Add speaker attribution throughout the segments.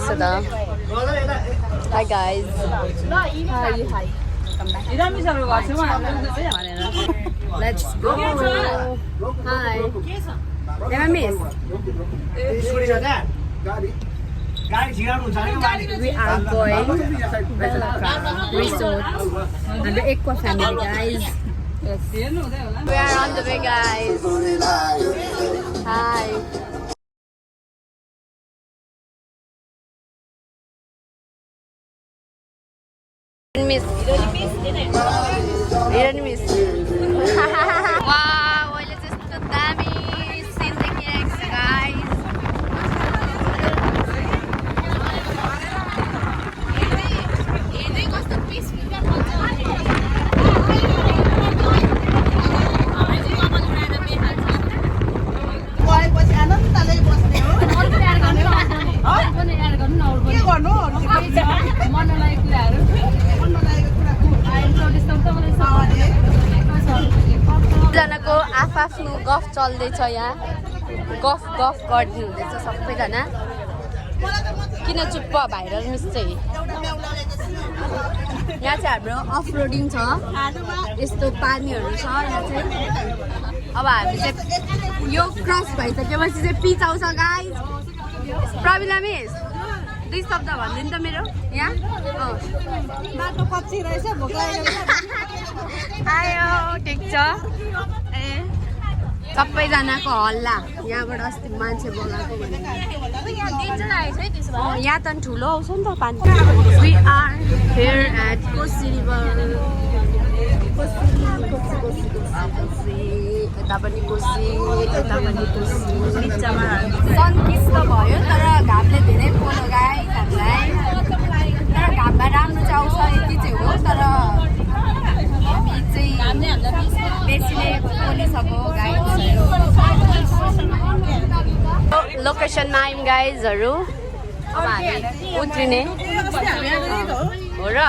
Speaker 1: रहेछ त Hi guys
Speaker 2: Hi.
Speaker 1: Let's go Hi Emma miss We are going resort and the Aqua family guys Yes. We are on the way guys Hi Miss. Iran miss. Wow, wala just the dami scene देखिरहेको छ guys. हेर्दै कस्तो peaceful जनाको आफ्नो गफ चल्दैछ यहाँ गफ गरिदिनु हुँदैछ सबैजना किन चुप्प भाइरल मिस चाहिँ यहाँ चाहिँ हाम्रो अफ रोडिङ छ यस्तो पानीहरू छ यहाँ चाहिँ अब हामी चाहिँ यो क्रस भइसकेपछि चाहिँ पिच आउँछ गाइस प्रबिला मिस 2 शब्द भनिदिनु त मेरो यहाँ
Speaker 2: बाटो कच्ची रहेछ भोक लागेको
Speaker 1: आयो ठिक छ ए सबैजनाको हल्ला यहाँबाट अस्ति मान्छे बोलाएको भने यहाँ त ठुलो आउँछ नि त पानी We are here at Kosi River यता पनि कोसी यता पनि कोसी बिचमा सनकिस त भयो तर घामले धेरै पोलो गाइस हामीलाई तर घाममा राम्रो चाहिँ आउँछ यति चाहिँ हो तर हामी चाहिँ बेसीले पोलिसक्यो गाइस लोकेसनमा आयौँ गाइजहरू अब हामी उत्रिने हो र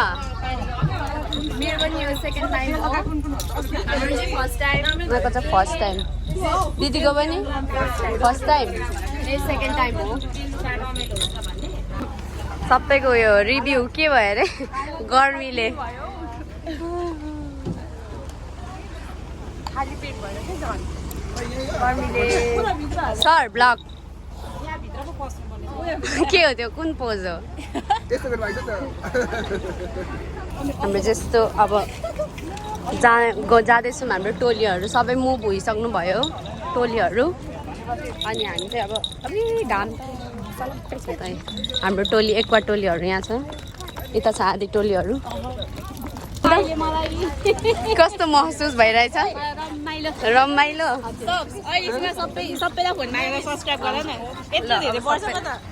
Speaker 1: मेरो पनि यो सेकेन्ड टाइम हो हाम्रो चाहिँ फर्स्ट टाइम उनीहरूको चाहिँ फर्स्ट टाइम दिदीको पनि फर्स्ट टाइम ए सेकेन्ड टाइम हो सबैको यो रिभ्यू के भयो अरे गर्मीले सर ब्लग के हो त्यो कुन पोज हो हाम्रो जस्तो अब जाँदैछौँ हाम्रो टोलीहरू सबै मुभ भइसक्नु भयो टोलीहरू अनि हामी चाहिँ अब अलि घाम सबै छ त हाम्रो टोली एक्वा टोलीहरू यहाँ छ यता छ आधी टोलीहरू कस्तो महसुस भइरहेछ रमाइलो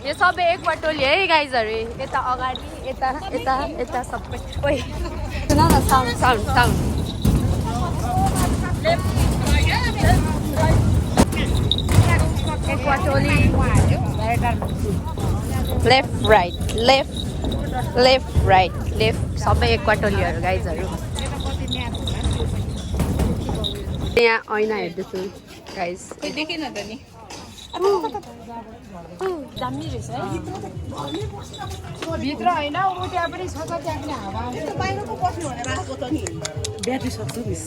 Speaker 1: यो सबै एक्वा टोली है गाइजहरू यता अगाडि यता यता यता सबै ओइ सुन न साउन्ड साउन्ड साउन्ड एक्वा टोली left right left right left सबै एक्वा टोलीहरू गाइजहरू यहाँ ऐना हेर्दैछु गाइस
Speaker 2: देखेन त नि दामी रहेछ है भित्र हैन उ त्यहाँ पनि छ त त्यहाँ पनि हावा आउँछ बाहिरको बस्नु भने रातको त नि ब्याट्री सक्छु मिस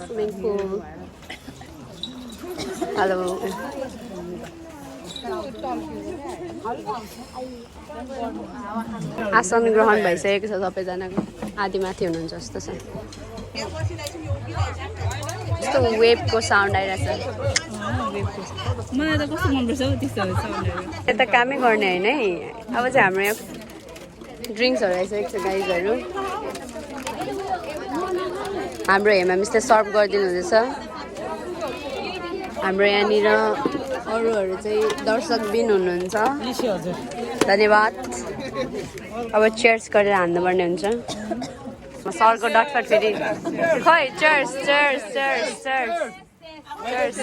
Speaker 1: स्विमिङ पुल हेलो आसन ग्रहण भइसकेको छ सबैजनाको आधी माथि हुनुहुन्छ जस्तो छ यस्तो वेभको साउन्ड आइरहेछ
Speaker 2: मलाई त कस्तो मनपर्छ हौ त्यस्तो साउन्डहरू
Speaker 1: यता कामै गर्ने होइन है अब चाहिँ हाम्रो यहाँ ड्रिङ्क्सहरू आइसकेको छ गाइजहरू हाम्रो हेमा मिसले सर्भ गरिदिनु हुँदैछ हाम्रो यहाँनिर अरूहरू चाहिँ दर्शकबिन हुनुहुन्छ धन्यवाद अब चेयर्स गरेर हान्नुपर्ने हुन्छ सरको डटफट फेरि खै चेयर्स चेयर्स चेयर्स चेयर्स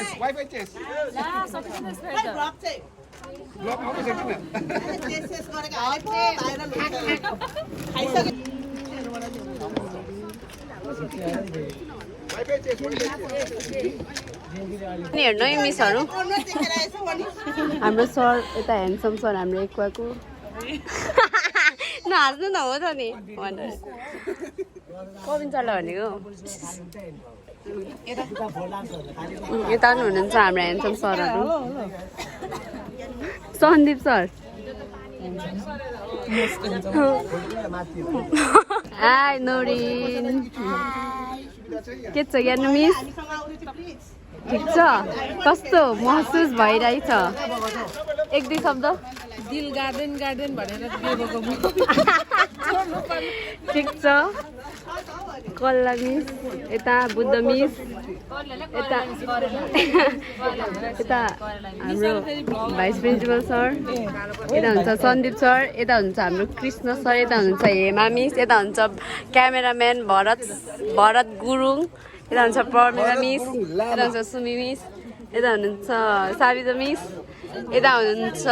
Speaker 1: अनि हेर्नु है मिसहरू हाम्रो सर यता ह्यान्डसम सर हाम्रो एक्वाको नहाँस्नु न हो त नि भनेर कविन सरलाई भनेको यता पनि हुनुहुन्छ हाम्रो ह्यान्डसम सरहरू सन्दीप सर हाई नोरिन के छ ज्ञानु मिस ठिक छ कस्तो महसुस भइरहेछ एक दुई शब्द
Speaker 2: दिल गार्डन गार्डन भनेर
Speaker 1: ठिक छ कल्ला मिस यता बुद्ध मिस यता यता हाम्रो भाइस प्रिन्सिपल सर यता हुन्छ सन्दीप सर यता हुन्छ हाम्रो कृष्ण सर यता हुनुहुन्छ हेमा मिस यता हुन्छ क्यामेराम्यान भरत गुरुङ यता हुन्छ प्रमिला मिस यता हुन्छ सुमी मिस यता हुनुहुन्छ साविता मिस यता हुनुहुन्छ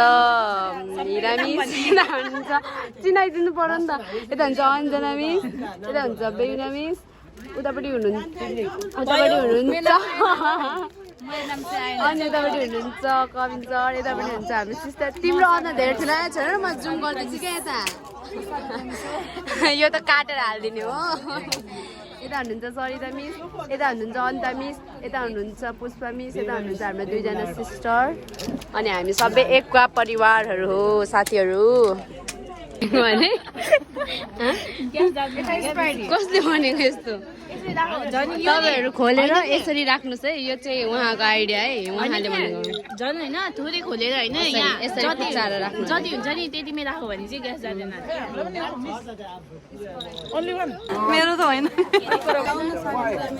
Speaker 1: हिरा मिस यता हुनुहुन्छ चिनाइदिनु पर्यो नि त यता हुन्छ अञ्जना मिस यता हुन्छ बेहुना मिस उतापट्टि हुनुहुन्छ अनि यतापट्टि हुनुहुन्छ कविन सर यतापट्टि हुन्छ हाम्रो सिस्टर तिम्रो अनुहार धेरै ठुला छ र म जुम गर्दैछु क्या यता यो त काटेर हालिदिने हो यता हुनुहुन्छ सरिता मिस यता हुनुहुन्छ अनिता मिस यता हुनुहुन्छ पुष्पा मिस यता हुनुहुन्छ हाम्रो दुईजना सिस्टर अनि हामी सबै एकका परिवारहरू हो साथीहरू भने कसले भनेको यस्तो तपाईँहरू खोलेर यसरी राख्नुहोस् है यो चाहिँ उहाँको आइडिया है उहाँले भनेको
Speaker 2: झन् होइन थोरै खोलेर होइन
Speaker 1: यसरी पुचाएर राख्नु
Speaker 2: जति हुन्छ नि त्यतिमै राख्यो भने चाहिँ ग्यास जाँदैन मेरो त होइन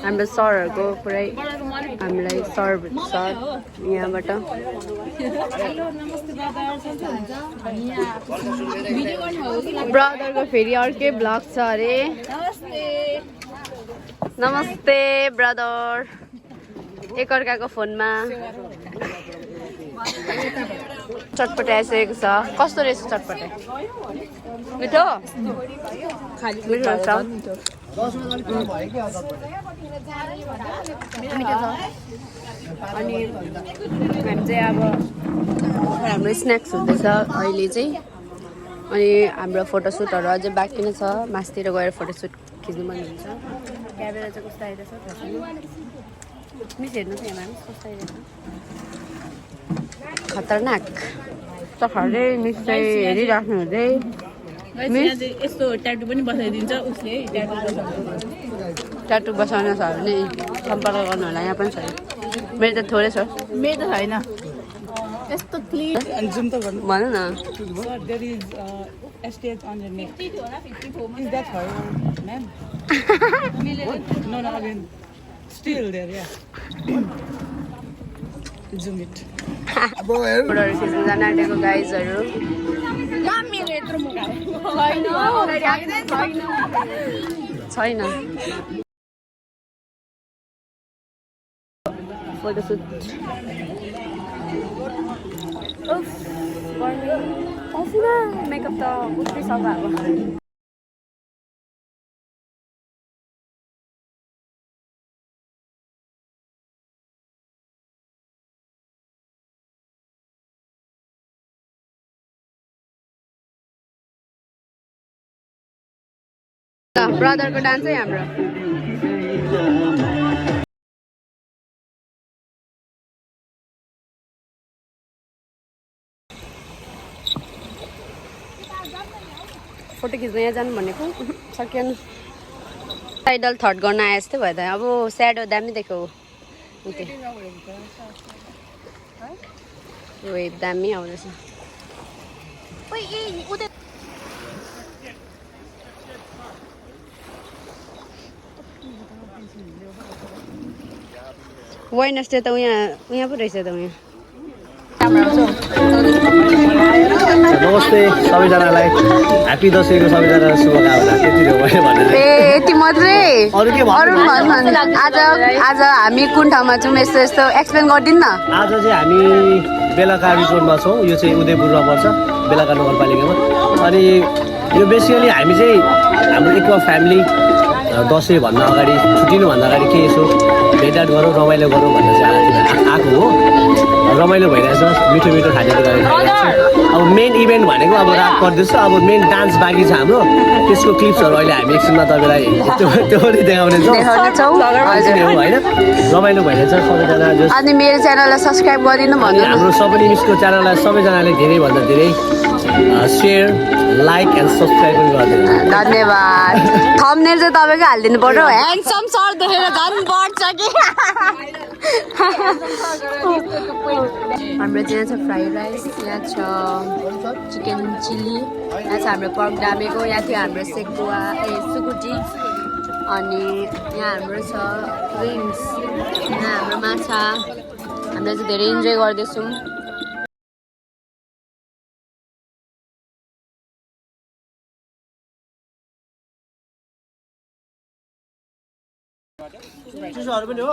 Speaker 1: हाम्रो सरहरूको पुरै हामीलाई सर्भ छ यहाँबाट ब्रदरको फेरि अर्कै ब्लग छ अरे नमस्ते ब्रदर एकअर्काको फोनमा चटपटे आइसकेको छ कस्तो रहेछ चटपटे मिठो मिठो छ अनि हामी चाहिँ अब हाम्रो स्न्याक्स हुँदैछ अहिले चाहिँ अनि हाम्रो फोटोसुटहरू अझै बाँकी नै छ मासतिर गएर फोटोसुट खिच्नु मन हुन्छ क्यामेरा चाहिँ कस्तो आइरहेछ मिस हेर्नु चाहिँ हेर्नु कस्तो आइरहेछ खतरनाक त खरे मिस चाहिँ हेरिराख्नु हुँदै
Speaker 2: यस्तो ट्याटु पनि बसाइदिन्छ उसले
Speaker 1: ट्याटु बसाउन छ भने सम्पर्क गर्नु होला यहाँ पनि छ मेरो त थोरै छ
Speaker 2: मेरो त छैन यस्तो क्लिन अनि जुम त गर्नु
Speaker 1: भन न
Speaker 2: there is STH on your neck. Is that her, ma'am? No, again. Still there, yeah. Zoom it.
Speaker 1: फोटोहरू खिच्नु जान आँटेको गाइजहरू छैन फोटोसुट मेकअप त उठ्नै सफा अब ब्रदरको डान्स है हाम्रो फोटो खिच्न यहाँ जानु भनेको सकिएन टाइडल थर्ड गर्न आए जस्तै भयो त अब स्याडो दामी देख्यो वेभ दामी आउँदैछ वेडनेसडे त उहाँ पो रहेछ त उहाँ
Speaker 3: नमस्ते सबैजनालाई ह्याप्पी दसैँको सबैजना शुभकामना त्यति हो भनेर
Speaker 1: यति मात्रै
Speaker 3: अरू के
Speaker 1: आज हामी कुन ठाउँमा छौँ यस्तो यस्तो एक्सप्लेन गरिदिनु न
Speaker 3: आज चाहिँ हामी बेलाका रिजोर्टमा छौँ यो चाहिँ उदयपुरमा पर्छ बेलाका नगरपालिकामा अनि यो बेसिकली हामी चाहिँ हाम्रो एक्वा फ्यामिली दसैँ भन्दा अगाडि छुट्टिनुभन्दा अगाडि के यसो भेटघाट गरौँ रमाइलो गरौँ भनेर चाहिँ आएको हो रमाइलो भइरहेछ मिठो मिठो खानेकुराहरू खाइरहेको अब मेन इभेन्ट भनेको अब रात पर्दैछ अब मेन डान्स बाँकी छ हाम्रो त्यसको क्लिप्सहरू अहिले हामी एकछिनमा तपाईँलाई त्यो पनि देखाउनेछौँ होइन रमाइलो भइरहेछ सबैजना
Speaker 1: अनि मेरो च्यानललाई सब्स्क्राइब गरिदिनु भन्नु
Speaker 3: हाम्रो सबै मिसको च्यानललाई सबैजनाले धेरैभन्दा धेरै सेयर लाइक एन्ड सब्सक्राइब पनि गरिदिनु
Speaker 1: धन्यवाद थम्बनेल चाहिँ तपाईँको हालिदिनु पर्यो ह्यान्डसम सर देखेर झन् बढ्छ कि हाम्रो चाहिँ यहाँ छ फ्राइड राइस यहाँ छ चिकन चिल्ली यहाँ छ हाम्रो पर्क डामेको यहाँ थियो हाम्रो सेकुवा सुकुटी अनि यहाँ हाम्रो छ विङ्स यहाँ हाम्रो माछा हामीले चाहिँ धेरै इन्जोय गर्दैछौँ
Speaker 3: चिसोहरू पनि हो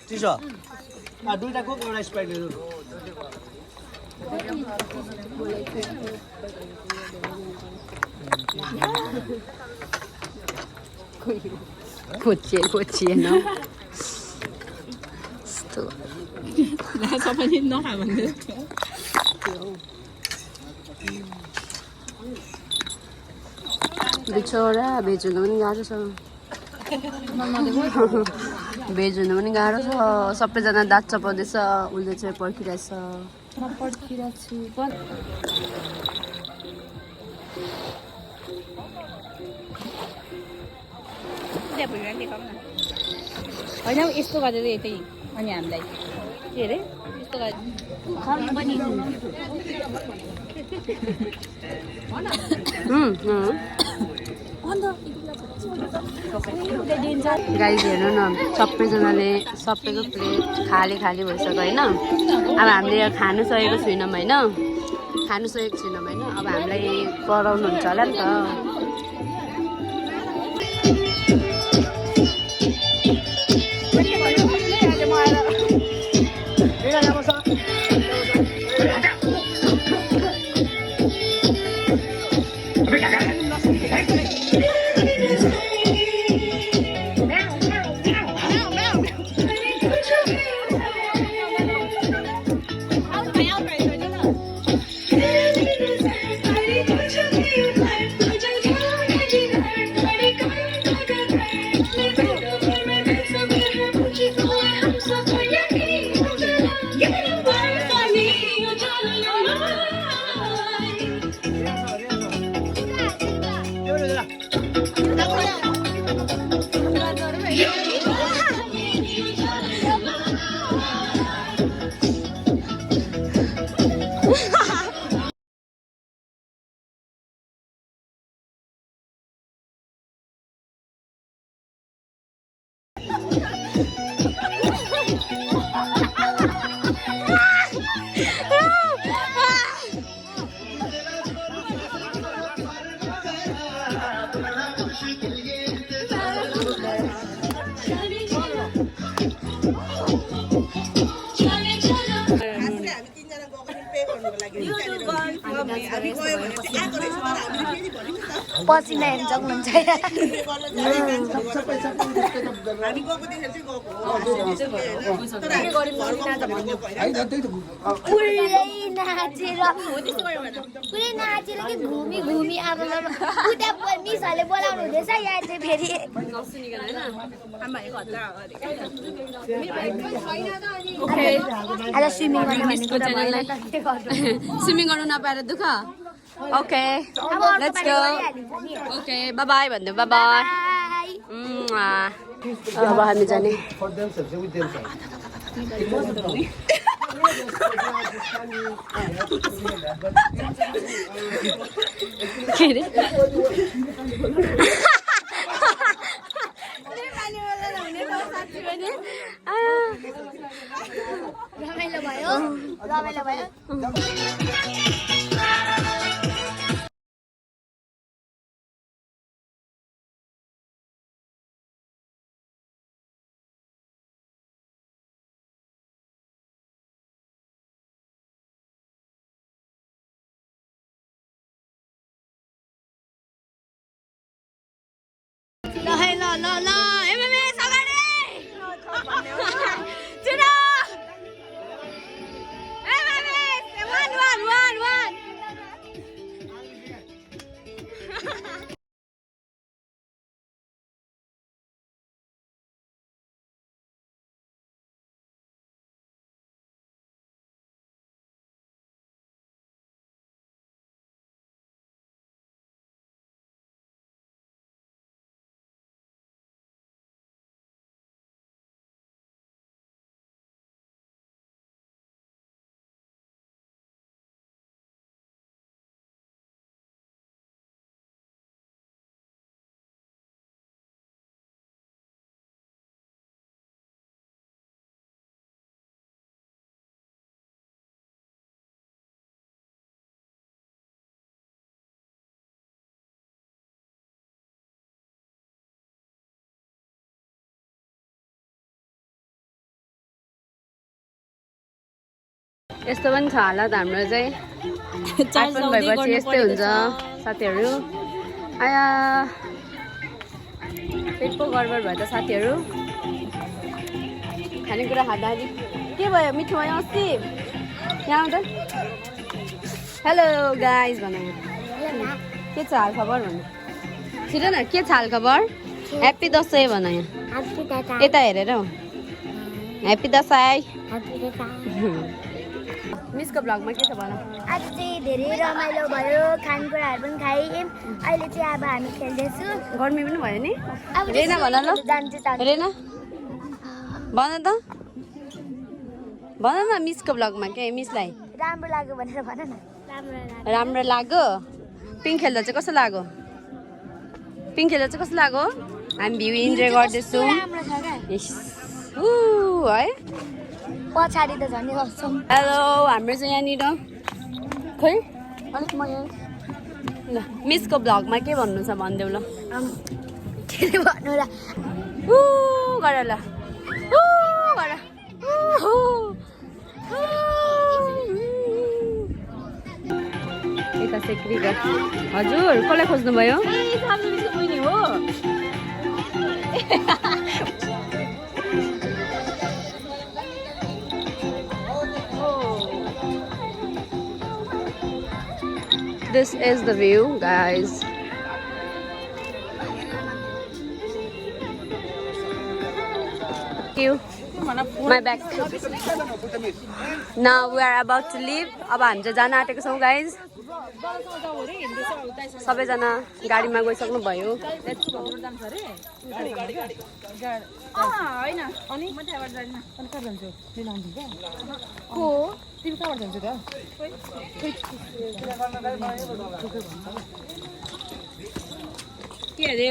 Speaker 3: चिसो दुईटा कोक एउटा स्प्राइट लिनु
Speaker 1: खोचिएन
Speaker 2: सबैले नखा भन्दै
Speaker 1: बिचरा भेज हुनु पनि गाह्रो छ भेज हुनु पनि गाह्रो छ सबैजना दाँत चपाउँदैछ उसले चाहिँ पर्खिरहेछ
Speaker 2: होइन यस्तो गरेर यतै अनि हामीलाई के अरे यस्तो
Speaker 1: गाइज हेर्नु न सबैजनाले सबैको प्लेट खाली भइसक्यो होइन अब हामीले यहाँ खानु सकेको छैनौँ होइन अब हामीलाई कराउनुहुन्छ होला नि त
Speaker 4: पसिना हेर्नुहुन्छ पुरै नाचेर कि घुमी घुमी अब उता मिसहरूले बोलाउनु हुँदैछ यहाँ चाहिँ फेरि आज
Speaker 1: स्विमिङ गर्नु नपाएर दुःख okay let's go okay by by भन्नु बाई बाई अब हामी जाने के अरे
Speaker 4: रमाइलो भयो
Speaker 1: ल ल एमएमएस अगाडि छिटो एमएमएस 1 यस्तो पनि छ हालत हाम्रो चाहिँ आइफोन भएपछि यस्तै हुन्छ साथीहरू आया पेट पो गडबड भयो त साथीहरू खानेकुरा खाँदाखेरि के भयो मिठो भयो अस्ति यहाँ आउँदा हेलो गाइज भनौँ के छ हाल खबर भन्नु छिटो न के छ हाल खबर ह्याप्पी दसैँ भन यहाँ यता हेरेर हौ ह्याप्पी दसैँ मिसको ब्लगमा के छ भन
Speaker 4: आज चाहिँ धेरै रमाइलो भयो खानेकुराहरू पनि खायौँ अहिले चाहिँ अब हामी खेल्दैछौँ
Speaker 1: गर्मी पनि भयो नि
Speaker 4: अब
Speaker 1: रेना भन ल
Speaker 4: जान्छु
Speaker 1: रेना भन न मिसको ब्लगमा के मिसलाई
Speaker 4: राम्रो लाग्यो भनेर भन न
Speaker 1: राम्रो लाग्यो पिङ खेल्दा चाहिँ कस्तो लाग्यो पिङ खेल्दा चाहिँ कस्तो लाग्यो हामी भ्यू इन्जोय गर्दैछौँ
Speaker 4: राम्रो छ क्या
Speaker 1: है
Speaker 4: पछाडि त झन् गर्छौँ
Speaker 1: हेलो हाम्रो चाहिँ यहाँनिर खै अलिक म यहाँ ल मिसको ब्लगमा के भन्नु छ भनिदेऊ ल
Speaker 4: के अरे भन्नु ल
Speaker 1: गर ल गर यता सेक्री हजुर कसलाई खोज्नुभयो This is the view, guys. Thank you. My back. Now we are about to leave. अब हामी चाहिँ जान आँटेको छौँ guys. सबैजना गाडीमा गइसक्नु भयो. के अरे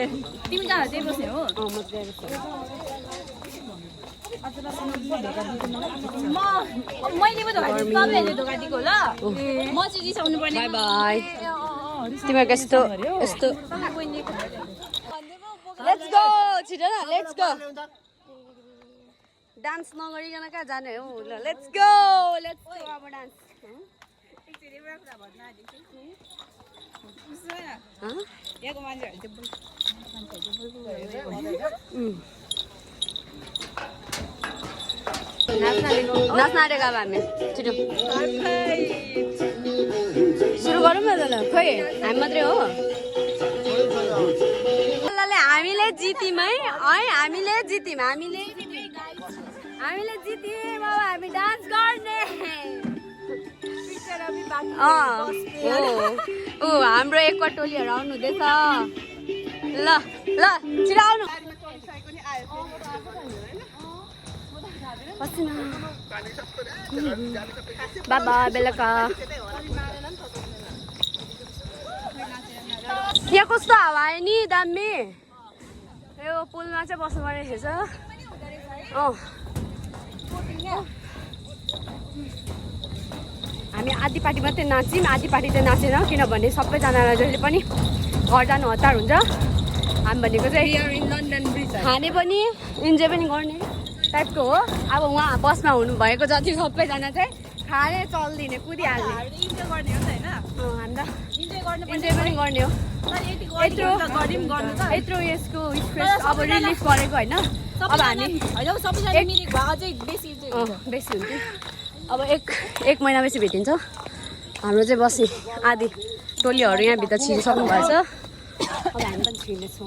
Speaker 1: तिमी जहाँ चाहिँ बस्ने हो म चाहिँ मैले पो धोका दिएको तपाईँहरूले धोका दिएको ल म चाहिँ रिसाउनु पर्ने बाई बाई तिमीहरूको यस्तो यस्तो लेट्स गो छिटो न लेट्स गो डान्स नगरिकन कहाँ जाने हो ल लेट्स गो अब डान्स यहाँको मान्छेहरू नाच्न आँटेको अब हामी छिटो सुरु गरौँ न त ल खोइ हामी मात्रै हो हामीले जित्यौँ है हामीले जित्यौँ हामीले जित्यौँ अब हामी डान्स गर्ने हाम्रो एकवटा टोलीहरू आउनु हुँदैछ ल ल छिटो आउनु बाबा बेलुका यहाँ कस्तो हावा आयो नि दामी यो पुलमा चाहिँ बस्नु पर्ने रहेछ हामी आधी पार्टी मात्रै नाच्यौँ आधी पार्टी चाहिँ नाचेन किनभने सबैजनालाई जहिले पनि घर जानु हतार हुन्छ हामी भनेको चाहिँ खाने पनि इन्जोय पनि गर्ने टाइपको हो अब उहाँ बसमा हुनुभएको जति सबैजना चाहिँ खाने चल्दिने कुदिहाल्ने
Speaker 2: इन्जोय गर्ने हो नि त हैन
Speaker 1: अन्त
Speaker 2: इन्जोय गर्नु
Speaker 1: इन्जोय पनि गर्ने हो
Speaker 2: तर यति गर्नु त
Speaker 1: यत्रो यसको स्ट्रेस अब रिलिफ गरेको होइन अब हामी
Speaker 2: हैन सबैजना मिलेको भए अझै बेसी इन्जोय हुन्छ
Speaker 1: बेसी हुन्थ्यो अब एक महिनापछि भेटिन्छ हाम्रो चाहिँ बसी आधी टोलीहरू यहाँभित्र छिरिसक्नु भएछ अब हामी पनि छिर्नेछौँ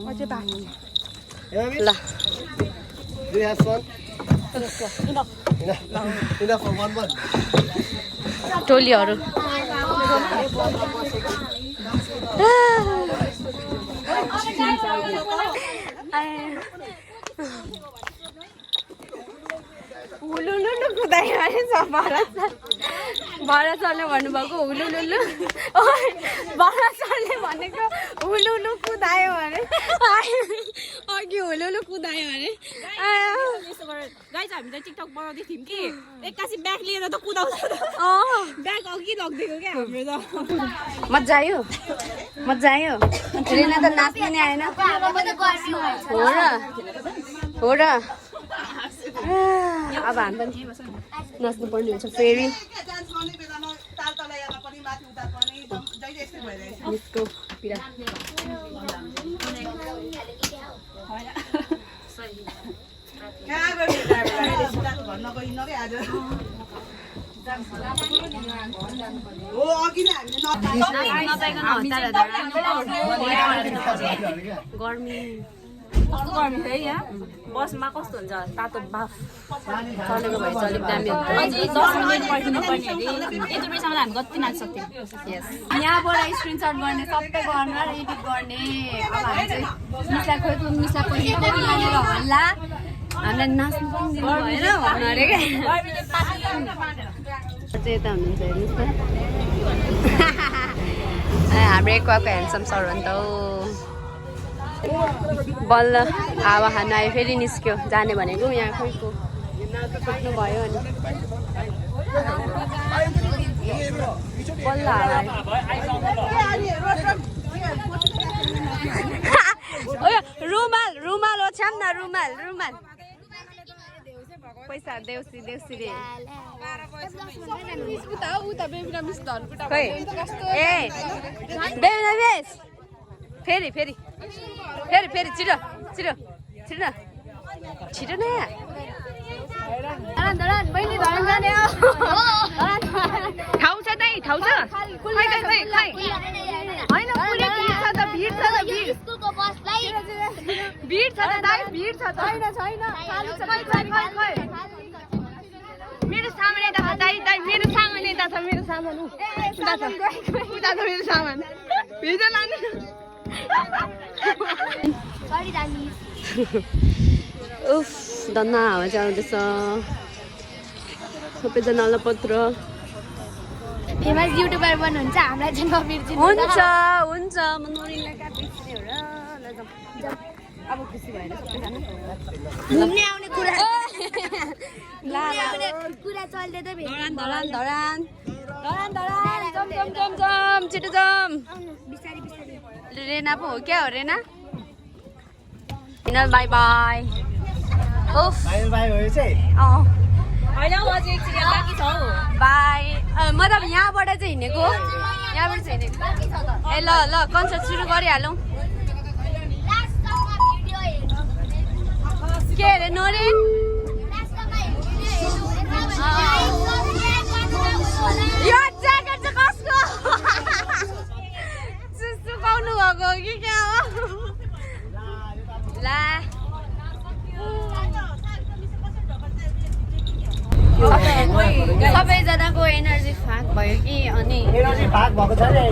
Speaker 1: ल
Speaker 3: Do you have fun? Enough for 1 month.
Speaker 1: टोलीहरू हुलुलुलु कुदायो भने भरत सरले भन्नुभएको हुलुलुलु भरत सरले भनेको हुलुलु कुदायो भने अघि हुलुलु कुदायो भने
Speaker 2: गाइज हामी त टिकटक बनाउँदै थियौँ कि एक्कासी ब्याग लिएर त कुदाउँछ ब्याग अघि लगिदिएको क्या हाम्रो त
Speaker 1: मजा आयो रेना त नाच्ने नै आएन हो र अब हामी पनि नाच्नु पर्ने हुन्छ फेरि यसको पिरा गर्मी
Speaker 2: कस्तो गर्मी है यहाँ बसमा कस्तो हुन्छ तातो बाफ
Speaker 1: चलेको भए चाहिँ अलिक दामी हुन्छ
Speaker 2: अझै 10 मिनेट पर्खिनु पर्ने अरे यति बेरसम्म हामी कति नाच्न सक्थ्यौँ
Speaker 1: यस यहाँबाट स्क्रिनसट गर्ने सबै गर्न र एडिट गर्ने अब हामी चाहिँ मिसलाई पैसा पनि लागेर होला हामीलाई नाच्नु पनि दिनु भएन भन्नु अरे क्या चाहिँ यता हुनुहुन्छ हेर्नुहोस् न हाम्रो एकको ह्यान्डसम सर हो नि त बल्ल हावा खानु आयो फेरि निस्क्यो जाने भनेको यहाँ खोइको सुत्नु भयो अनि बल्ल हावा आयो रुमाल ओछ्याम न रुमाल पैसा देउसी रे खै ए बेबी बेस फेरि छिटो न धरान बहिनी धरान जाने हो ठाउँ छ दाइ ठाउँ छ खै होइन पुरै भिड छ त भिड छ त दाइ भिड छ त छैन मेरो सामान यता छ दाइ मेरो सामान यता छ मेरो सामान उता छ मेरो सामान भिड लानु उफ धन्ना हावा चाहिँ आउँदैछ सबैजना अलपत्र
Speaker 4: फेमस युट्युबर बन्नुहुन्छ हामीलाई चाहिँ नबिर्सिनु
Speaker 1: हुन्छ म नोरिनलाई काटिदिन्छु हो र ल जाऊ अब खुसी भएर सबैजना
Speaker 4: घुम्ने आउने कुरा
Speaker 1: कुरा
Speaker 4: चल्दै त
Speaker 1: धरान जम छिटो जम
Speaker 4: बिस्तारै
Speaker 1: रेना पो हो क्या हो रेना बाई बाई उफ
Speaker 3: बाई हो चाहिँ
Speaker 2: होइन अझै एकछिन यहाँ बाँकी छ हौ
Speaker 1: बाई मतलब यहाँबाट चाहिँ हिँडेको यहाँबाट चाहिँ हिँडेको ए ल कन्सर्ट सुरु गरिहालौँ के अरे नोरिन यो ज्याकेट चाहिँ कसको सुकाउनु भएको हो कि क्या हो ला सबैजनाको एनर्जी फाक भयो कि अनि
Speaker 3: एनर्जी भाग भएको छ नि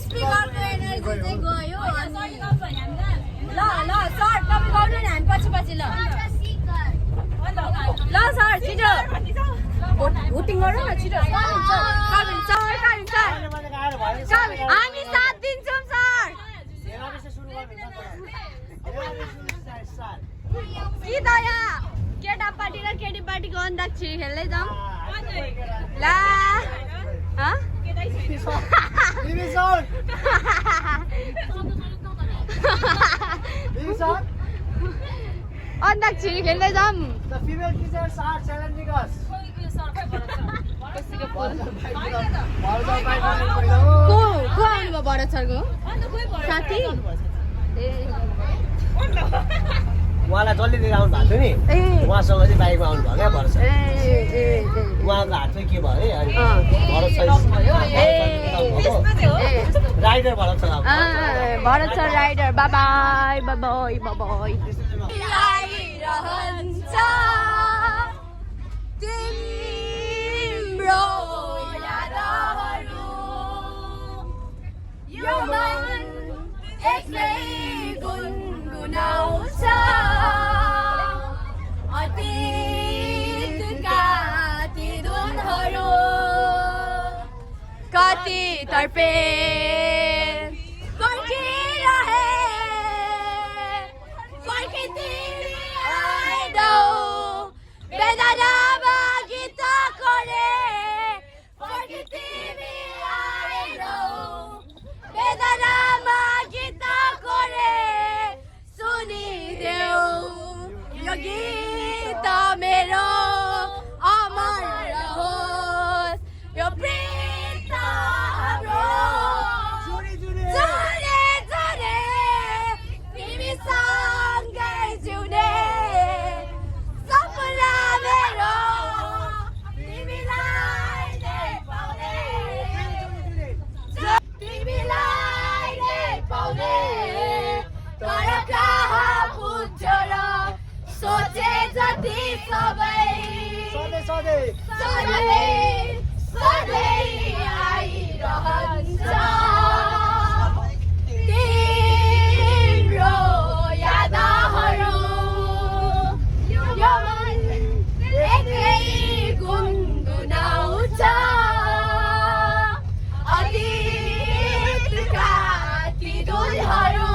Speaker 1: स्पिकरको एनर्जी चाहिँ गयो ल सर तपाईँ गाउनु नि हामी पछि ल सर छिटो भोटिङ गरौँ न छिटो हामी साथ दिन्छौँ सर कि दया केटा पार्टी र केटी पार्टीको अन्ताक्षरी खेल्दै जाउँ ला अन्ताक्षरी खेल्दै जाऊँ
Speaker 3: The female teachers are challenging us.
Speaker 1: को आउनुभयो भरत सरको साथी
Speaker 3: उहाँलाई जसले लिएर आउनु भएको थियो नि उहाँसँग चाहिँ बाइकमा आउनु भयो क्या भरत सर उहाँको हात चाहिँ के भयो अरे अनि Bharat sir rider Bharat sir
Speaker 1: Bharat sir rider बाबाई बाबाई बाबाई आइरहन्छ तिम्रो यादहरू यो मन एक्लै गुनगुनाउँछ अतीतका ती धुनहरू कति तर्पे पर्खिरहे पर्खिँदै आइदेऊ बेदनामा गीत करे पर्खिँदै आइदेऊ बेदनामा गीत करे सुनिदेऊ यो गीत मेरो अमर रहोस् यो प्रीत हाम्रो जुरे जुरे तिमीसँगै जिउने सपना मेरो तिमीलाई नै पाउने तिमीलाई नै पाउने तर कहाँ पुग्छ र सोचे जति सबै सधैँ आइरहन्छ तिम्रो यादहरू यो मन एक्लै गुनगुनाउँछ अतीतका ती धुनहरू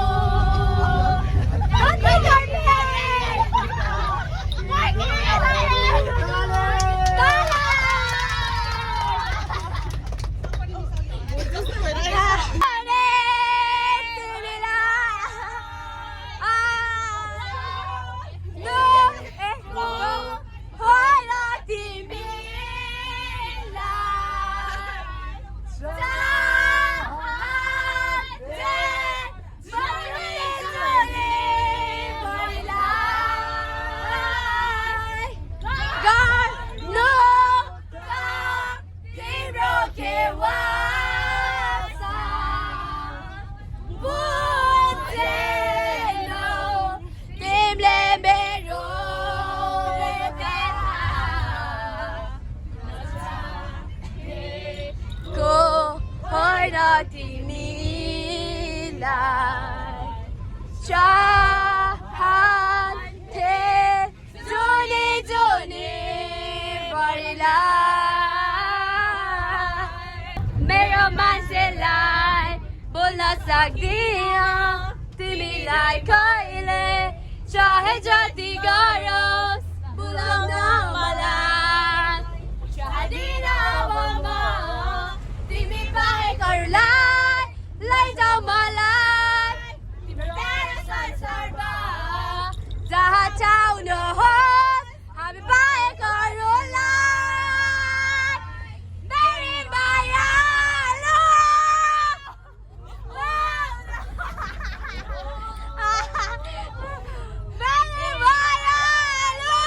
Speaker 1: चाहन्थे जुनी जुनी बढीला मेरो मान्छेलाई बोल्न सक्दिन तिमीलाई कहिले चाहे जति गरोस् बोलाउन मलाई चाहदिन म तिमी पाएकोहरूलाई लैजाऊ मलाई जहाँ चाहनुहोस् हामी पाएकोहरूलाई मेरी मायालु मेरी मायालु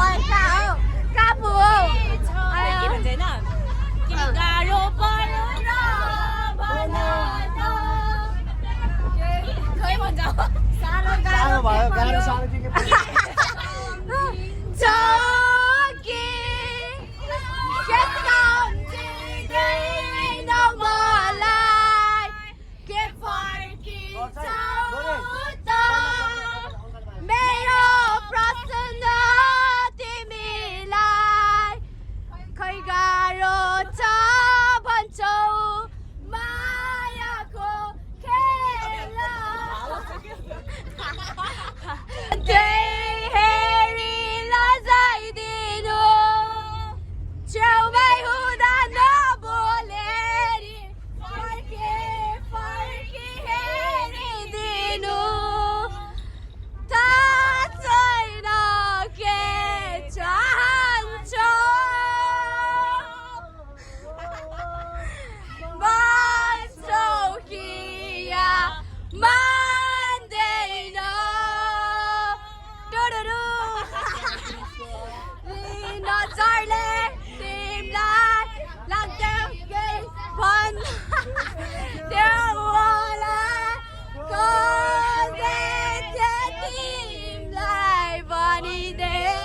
Speaker 1: कहाँ पो हो
Speaker 2: के भन्छ होइन गाह्रो पर्यो खै भन्छ
Speaker 3: सानो भयो गाह्रो सानो के
Speaker 1: Toki, get down, dig no more light, get farky, मेरो प्रश्न तिमीलाई खै गाह्रो छ भन्छौ मायाको खेल त्यही हेरी लजाइदिनु छेउमै हुँदा नबोलेरी फर्की हेरिदिनु थाहा छैन के चाहन्छौ मान्छौ कि या मान्दैन टुरुरु नजरले तिमीलाई लाग्थ्यो केही भन्थ्यो होला खोजेथ्यो तिमीलाई भनिदेऊ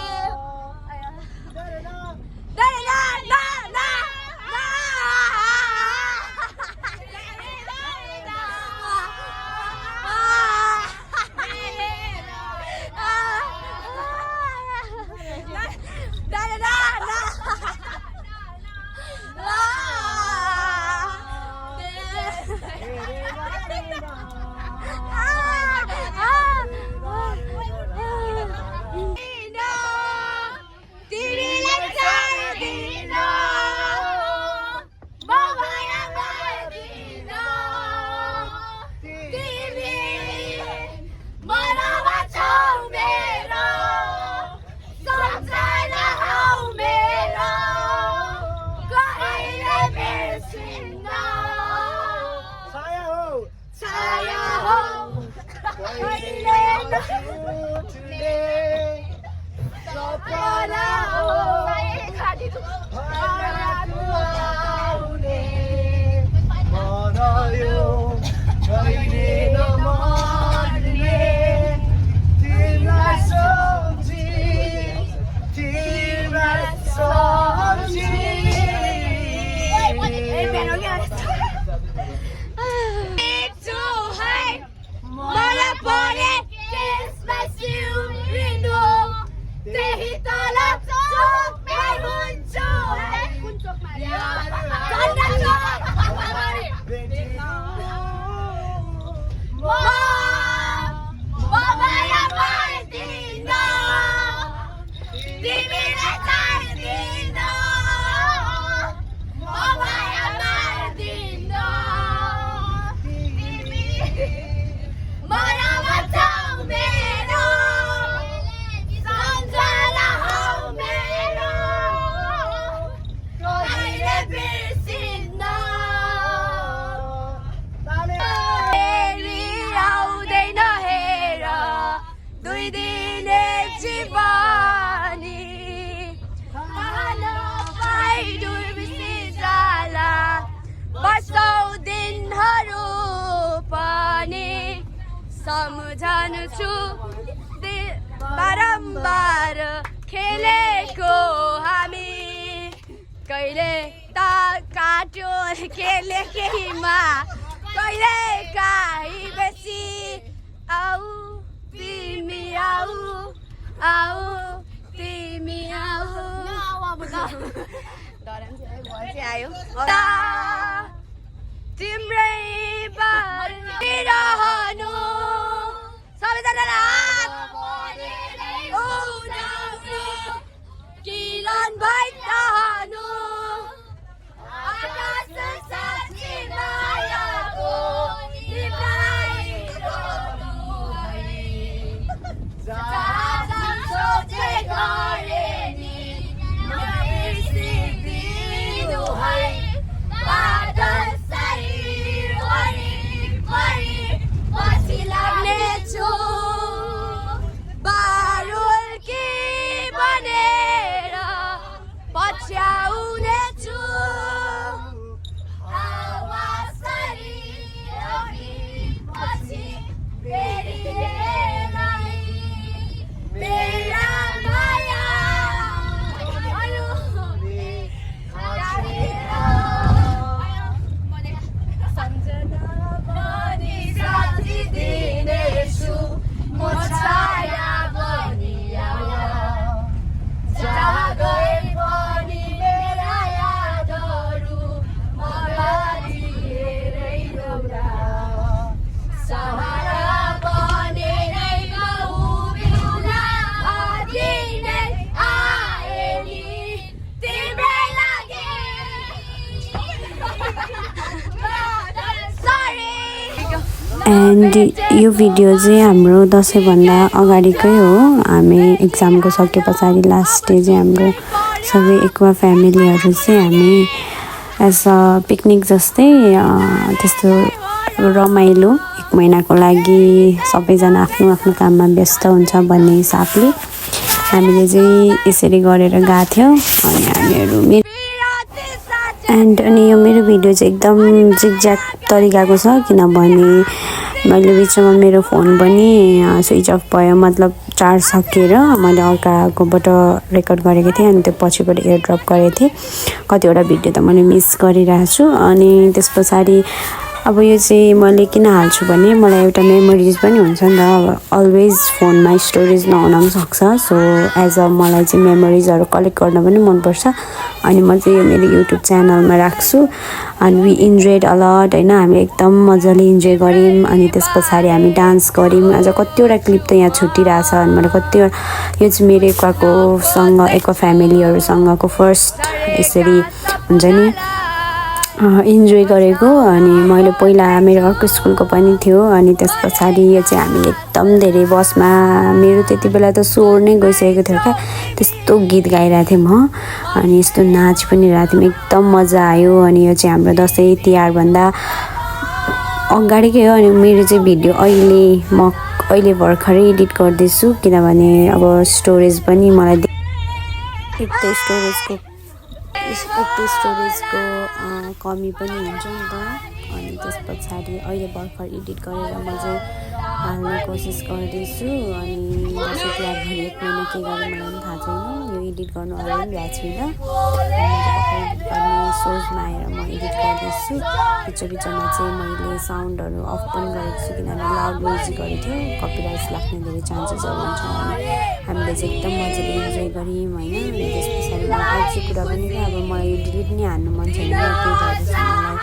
Speaker 1: सम्झन्छु बारम्बार खेलेको हामी कहिले त काट्यो खेले केहीमा कहिले काहीँ बेसी आऊ तिमी आऊ आऊ तिमी आऊ आयो तिम्रै रहनु सबैजनालाई किरण भइरहनु आकाश साक्षी मायाको लाग्नेछु बारुल कि बने
Speaker 5: एन्ड यो भिडियो चाहिँ हाम्रो दसैँभन्दा अगाडिकै हो। हामी एक्जामको सके पछाडि लास्ट डे चाहिँ हाम्रो सबै एक्वा फ्यामिलीहरू चाहिँ हामी एज अ पिकनिक जस्तै त्यस्तो रमाइलो 1 महिनाको लागि सबैजना आफ्नो आफ्नो काममा व्यस्त हुन्छ भन्ने हिसाबले हामीले चाहिँ यसरी गरेर गएको थियौँ। अनि हामीहरू एन्ड अनि यो मेरो भिडियो चाहिँ एकदम जिगज्याग तरिकाको छ किनभने मैले बिचमा मेरो फोन पनि स्विच अफ भयो, मतलब चार्ज सकिएर मैले अर्काकोबाट रेकर्ड गरेको थिएँ अनि त्यो पछिबाट एयरड्रप गरेको थिएँ। कतिवटा भिडियो त मैले मिस गरिरहेको छु। अनि त्यस पछाडि अब यो चाहिँ मैले किन हाल्छु भने मलाई एउटा मेमोरिज पनि हुन्छ नि त। अब अलवेज फोनमा स्टोरेज नहुन पनि सक्छ। सो एज अ मलाई चाहिँ मेमोरिजहरू कलेक्ट गर्न पनि मनपर्छ अनि म चाहिँ यो मेरो युट्युब च्यानलमा राख्छु। अनि वी इन्जोयड अलट होइन, हामी एकदम मजाले इन्जोय गऱ्यौँ। अनि त्यस पछाडि हामी डान्स गऱ्यौँ। अझ कतिवटा क्लिप त यहाँ छुटिरहेछ अनि मैले कतिवटा यो चाहिँ मेरो एक्वा फ्यामिलीहरूसँगको फर्स्ट यसरी हुन्छ नि इन्जोय गरेको। अनि मैले पहिला मेरो अर्को स्कुलको पनि थियो अनि त्यस पछाडि यो चाहिँ हामीले एकदम धेरै बसमा मेरो त्यति बेला त स्वर नै गइसकेको थियो क्या, त्यस्तो गीत गाइरहेको थिएँ म अनि यस्तो नाच पनि रहेको थियौँ, एकदम मजा आयो। अनि यो चाहिँ हाम्रो दसैँ तिहारभन्दा अगाडिकै हो। अनि मेरो चाहिँ भिडियो अहिले भर्खरै एडिट गर्दैछु किनभने अब स्टोरेज पनि मलाई एक त स्टोरेजको कमी पनि हुन्छ नि त। अनि त्यस पछाडि अहिले भर्खर एडिट गरेर म चाहिँ हाल्ने कोसिस गर्दैछु। अनि दसैँ तिहारभरि 1 महिना के गरेँ मलाई पनि थाहा छैन, यो एडिट गर्नु अगाडि पनि भएको छुइनँ। एडिट गर्ने सोचमा आएर म एडिट गर्दैछु। बिचमा चाहिँ मैले साउन्डहरू अफ पनि गरेको छु किनभने लाउड म्युजिकहरू थियो, कपिराइट लाग्ने धेरै चान्सेसहरू हुन्छ। अनि हामीले चाहिँ एकदम मजाले इन्जोय गऱ्यौँ होइन। अनि त्यस पछाडि मलाई अझै कुरा पनि क्या, अब मलाई यो डिलिट नै हान्नु मन छैन, त्यही भएर चाहिँ मलाई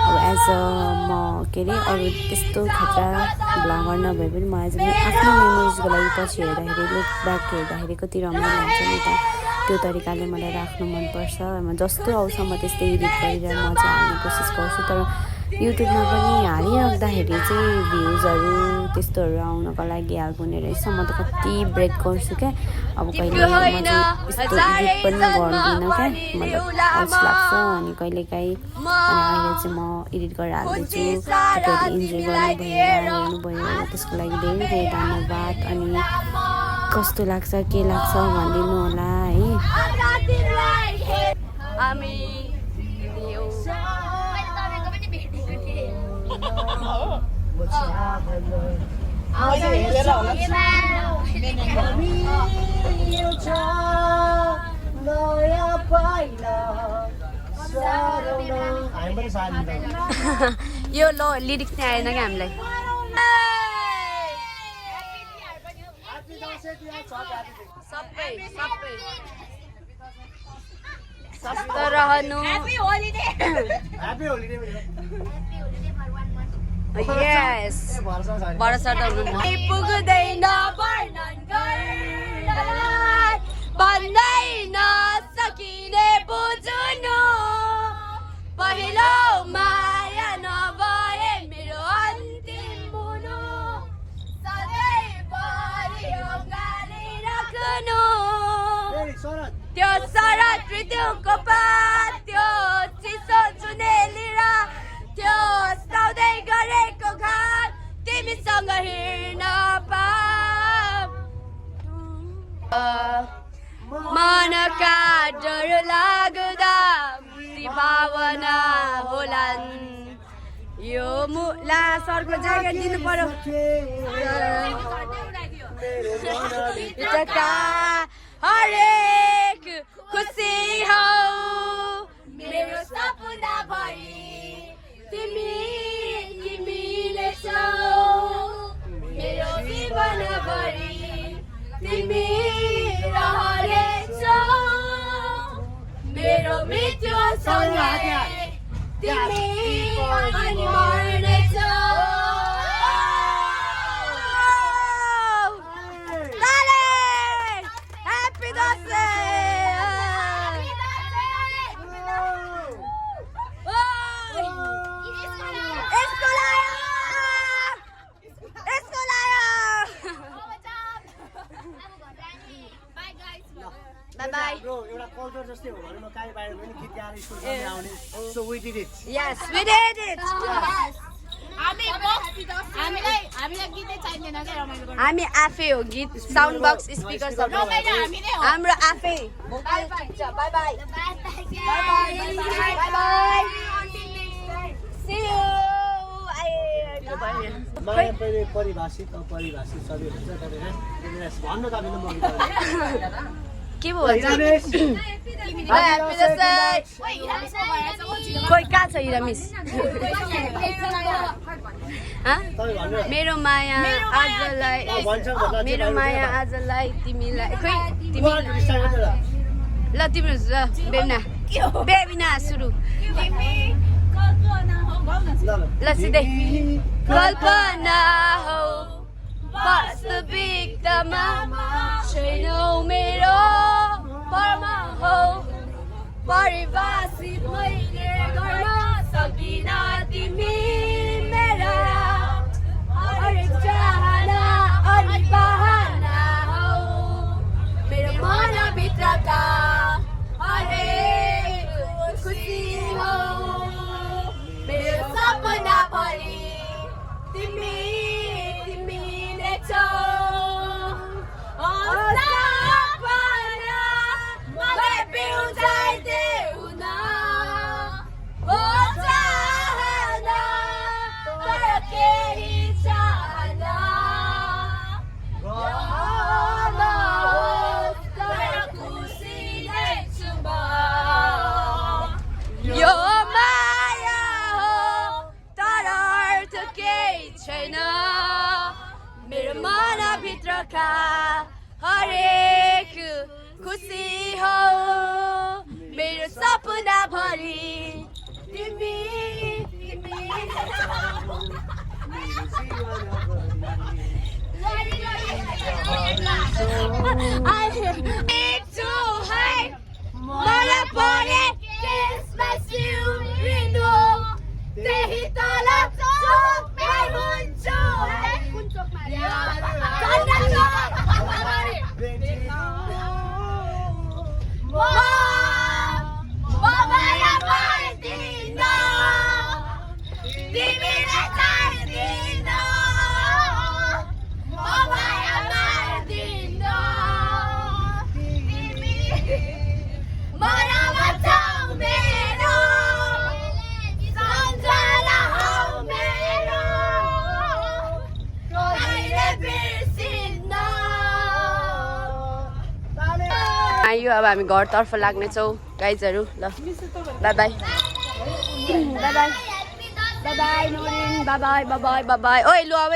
Speaker 5: अब एज अ म के अरे अरू त्यस्तो खतरा भ्लगर नभए पनि मलाई चाहिँ आफ्नो मेमोरिजको लागि पछि हेर्दाखेरि लुक ब्याक हेर्दाखेरि कति रमाइलो हुन्छ नि त। त्यो तरिकाले मलाई राख्नु मनपर्छ। म जस्तो आउँछ म त्यस्तै एडिट गरेर म चाहिँ हाल्ने कोसिस गर्छु। तर युट्युबमा पनि हालिराख्दाखेरि चाहिँ भ्युजहरू त्यस्तोहरू आउनको लागि हेल्प हुने रहेछ। म त कति ब्रेक गर्छु क्या, अब कहिले म चाहिँ यस्तो एडिट पनि गर्दिनँ क्या, मतलब अल्छी लाग्छ अनि कहिलेकाहीँ। अनि अहिले चाहिँ म एडिट गरेर हाल्दैछु। तपाईँहरूले इन्जोय गर्नुभयो हेर्नुभयो त्यसको लागि धेरै धेरै धन्यवाद। अनि कस्तो लाग्छ के लाग्छ भनिदिनु होला है।
Speaker 1: यो लो लिरिक्स चाहिँ आएन क्या हामीलाई। सबै रहनु। यस भरोसा त पुग्दैन भन्दैन सकिने बुझ्नु, पहिलो माया नभए मेरो अन्तिम हुनु, सधैँभरि अगाडि राख्नु त्यो शरद ऋतुको पात, त्यो चिसो चुनेली र त्यो साउँदै गरेको घाम तिमीसँग हिँड्न मनका डर लाग्दा भावना होलान्। यो मुला सरको ज्याकेट दिनु पर्यो। हरेक खुसी हौ मेरो सपना भरि तिमीले छौ, मेरो जीवन भरि तिमी रहनेछौ, मेरो मृत्युसँगै तिमी अनि मर्नेछौ। ह्याप्पी दसैँ।
Speaker 3: जस्तै हो भने म काहीँ बाहिर पनि गीत गाएर स्कुल पनि आउने so we did it
Speaker 1: Yes, we did it. हामी आफै हो गीत साउन्ड बक्स स्पिकर सब हाम्रो आफै by bye bye bye by see you
Speaker 3: माया पहिले परिभाषित अपरिभाषित सबै हुन्छ तपाईँ भन्नु तपाईँले म गीत
Speaker 1: के भयो कोही कहाँ छ इरामिस मेरो माया आजलाई तिमीलाई खोइ ल तिम्रो बेबिना सुरु ल सिधै कल्पना हो वास्तविकतामा छैनौ मेरो परमा हो परिभाषित मैले गर्न सक्दिन तिमी मेरा हरेक चाहना अनि बहाना हो मेरो मनभित्रका हरेक खुसी हो मेरो सपना भरि तिमी नै छौ मेरो मनभित्रका हरेक खुसी हो मेरो सपना भरि तिमी मलाई परे त्यसमा सिउरिनु त्यही तल चोकमै हुन्छु आयो अब हामी घरतर्फ लाग्नेछौँ गाइजहरू ल bye bye bye bye bye bye नोरिन बाई बाई बाई बाई ओइ लु अब